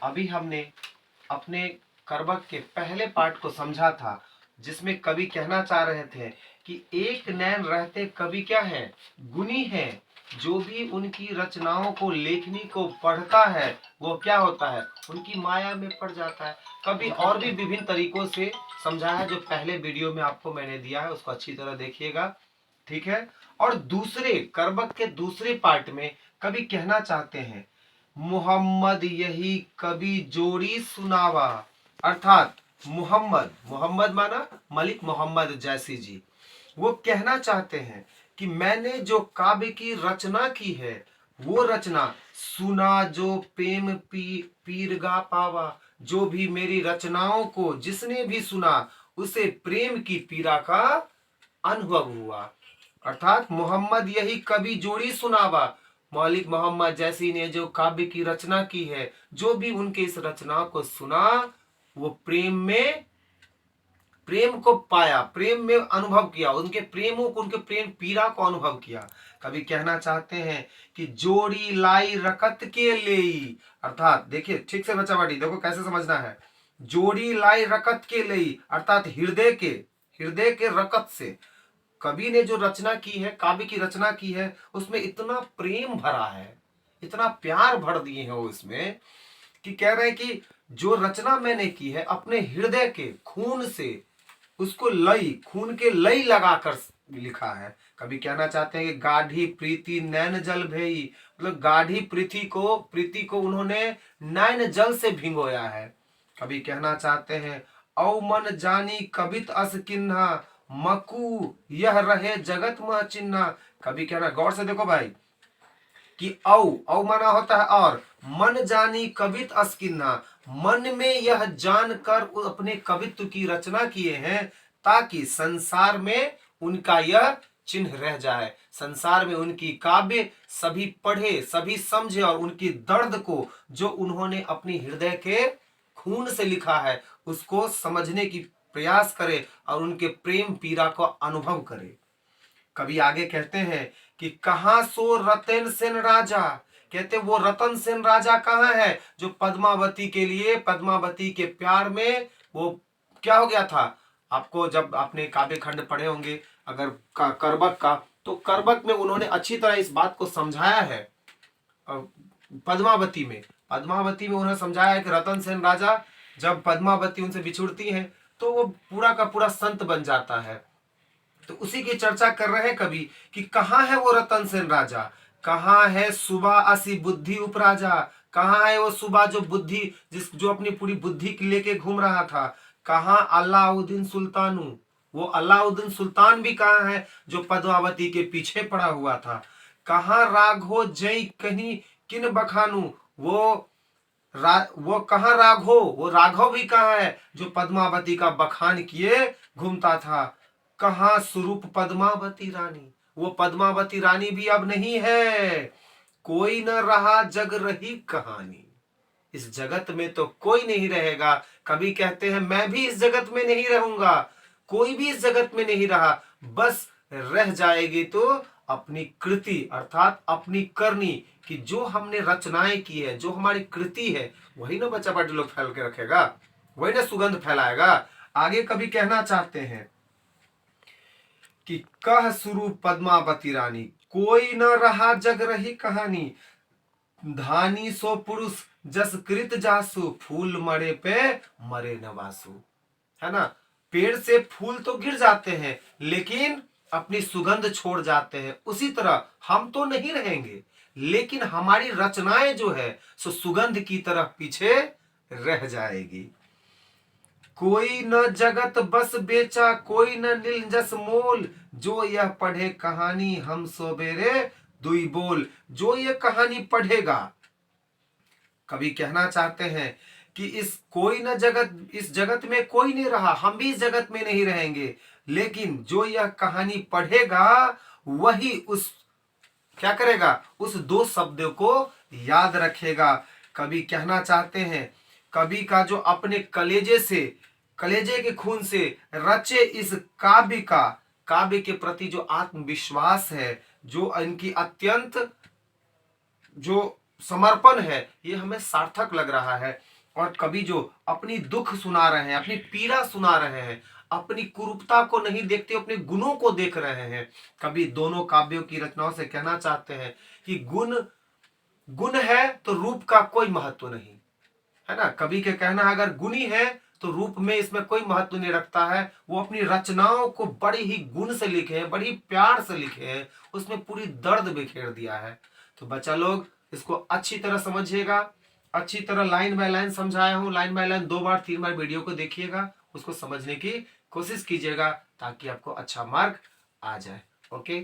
अभी हमने अपने करबक के पहले पार्ट को समझा था, जिसमें कवि कहना चाह रहे थे कि एक नैन रहते कवि क्या है, गुणी है। जो भी उनकी रचनाओं को, लेखनी को पढ़ता है वो क्या होता है, उनकी माया में पड़ जाता है। कवि और भी विभिन्न तरीकों से समझाया है, जो पहले वीडियो में आपको मैंने दिया है, उसको अच्छी तरह देखिएगा, ठीक है। और दूसरे करबक के दूसरे पार्ट में कवि कहना चाहते हैं, मोहम्मद यही कवि जोड़ी सुनावा। अर्थात मोहम्मद, मोहम्मद माना मलिक मोहम्मद जैसी जी, वो कहना चाहते हैं कि मैंने जो काव्य की रचना की है, वो रचना सुना जो प्रेम पीर गा पावा। जो भी मेरी रचनाओं को जिसने भी सुना, उसे प्रेम की पीड़ा का अनुभव हुआ। अर्थात मोहम्मद यही कवि जोड़ी सुनावा, मौलिक मोहम्मद जैसी ने जो काव्य की रचना की है, जो भी उनके इस रचना को सुना, वो प्रेम को पाया, प्रेम में अनुभव किया, उनके प्रेमों को, उनके प्रेम पीड़ा को अनुभव किया। कवि कहना चाहते हैं कि जोड़ी लाई रकत के लेई। अर्थात देखिए ठीक से बच्चा बाटी, देखो कैसे समझना है। जोड़ी लाई रकत के लेई, अर्थात हृदय के रकत से कवि ने जो रचना की है, काव्य की रचना की है, उसमें इतना प्रेम भरा है, इतना प्यार भर दिए हैं वो इसमें, कि कह रहे हैं कि जो रचना मैंने की है अपने हृदय के खून से, उसको लई, खून के लई लगाकर लिखा है। कभी कहना चाहते हैं कि गाढ़ी प्रीति नैन जल भई, मतलब गाढ़ी प्रीति को उन्होंने नैन जल से भिंगोया है। कभी कहना चाहते हैं, औ मन जानी कवित अस किन्हा, मकू यह रहे जगत मह चिन्हा। कभी कहना, गौर से देखो भाई, कि औ माना होता है और, मन जानी कवित अस्किन्ना, मन में यह जानकर अपने कवित्व की रचना किए हैं, ताकि संसार में उनका यह चिन्ह रह जाए, संसार में उनकी काव्य सभी पढ़े, सभी समझे, और उनकी दर्द को जो उन्होंने अपनी हृदय के खून से लिखा है, उसको समझने की प्रयास करे और उनके प्रेम पीड़ा को अनुभव करे। कवि आगे कहते हैं कि कहां सो रतन सेन राजा, कहते वो रतन सेन राजा कहां है, जो पद्मावती के लिए, पद्मावती के प्यार में वो क्या हो गया था। आपको जब आपने काव्य खंड पढ़े होंगे अगर करबक का, तो करबक में उन्होंने अच्छी तरह इस बात को समझाया है। पद्मावती में उन्होंने समझाया है कि रतन सेन राजा, जब पद्मावती उनसे बिछुड़ती है तो वो पूरा का पूरा संत बन जाता है। तो उसी की चर्चा कर रहे हैं कवि कि कहां है वो रतन सेन राजा, कहां है सुबह असी बुद्धि उपराजा, कहां है वो सुबह जो बुद्धि, जो अपनी पूरी बुद्धि लेके घूम रहा था। कहां अलाउद्दीन सुल्तानू, वो अलाउद्दीन सुल्तान भी कहां है, जो पद्मावती के पीछे पड़ा हुआ था। कहां राघो जय कहीं किन बखानू, वो कहां राघो, वो राघव भी कहां है, जो पद्मावती का बखान किए घूमता था। कहां स्वरूप पद्मावती रानी, वो पद्मावती रानी भी अब नहीं है। कोई न रहा जग रही कहानी, इस जगत में तो कोई नहीं रहेगा। कभी कहते हैं मैं भी इस जगत में नहीं रहूंगा, कोई भी इस जगत में नहीं रहा, बस रह जाएगी तो अपनी कृति, अर्थात अपनी करनी, कि जो हमने रचनाएं की है, जो हमारी कृति है, वही ना बच्चा पार्टी लोग फैल के रखेगा, वही ना सुगंध फैलाएगा। आगे कभी कहना चाहते हैं कि कह स्वरूप पद्मावती रानी, कोई न रहा जग रही कहानी, धानी सो पुरुष जस कृत जासु, फूल मरे पे मरे नवासु। है ना, पेड़ से फूल तो गिर जाते हैं लेकिन अपनी सुगंध छोड़ जाते हैं, उसी तरह हम तो नहीं रहेंगे, लेकिन हमारी रचनाएं जो है सो सुगंध की तरह पीछे रह जाएगी। कोई न जगत बस बेचा, कोई न नील जस मोल, जो यह पढ़े कहानी हम सोबेरे दुई बोल। जो ये कहानी पढ़ेगा, कभी कहना चाहते हैं कि इस जगत में कोई नहीं रहा, हम भी इस जगत में नहीं रहेंगे, लेकिन जो यह कहानी पढ़ेगा वही उस क्या करेगा, उस दो शब्दों को याद रखेगा। कभी कहना चाहते हैं, कवि का जो अपने कलेजे के खून से रचे इस काव्य के प्रति जो आत्मविश्वास है, जो इनकी अत्यंत जो समर्पण है, ये हमें सार्थक लग रहा है। और कवि जो अपनी दुख सुना रहे हैं, अपनी पीड़ा सुना रहे हैं, अपनी कुरूपता को नहीं देखते, अपने गुणों को देख रहे हैं। कवि दोनों काव्यों की रचनाओं से कहना चाहते हैं कि गुण गुण है तो रूप का कोई महत्व नहीं है ना। कवि के कहना है अगर गुणी है तो रूप में इसमें कोई महत्व नहीं रखता है। वो अपनी रचनाओं को बड़ी ही गुण से लिखे हैं, बड़ी प्यार से लिखे हैं, उसमें पूरी दर्द बिखेर दिया है। तो बच्चा लोग इसको अच्छी तरह समझिएगा, अच्छी तरह लाइन बाय लाइन समझाया हूं, line by line 2 bar 3 bar video को देखिएगा, उसको समझने की कोशिश कीजिएगा ताकि आपको अच्छा मार्क आ जाए। ओके।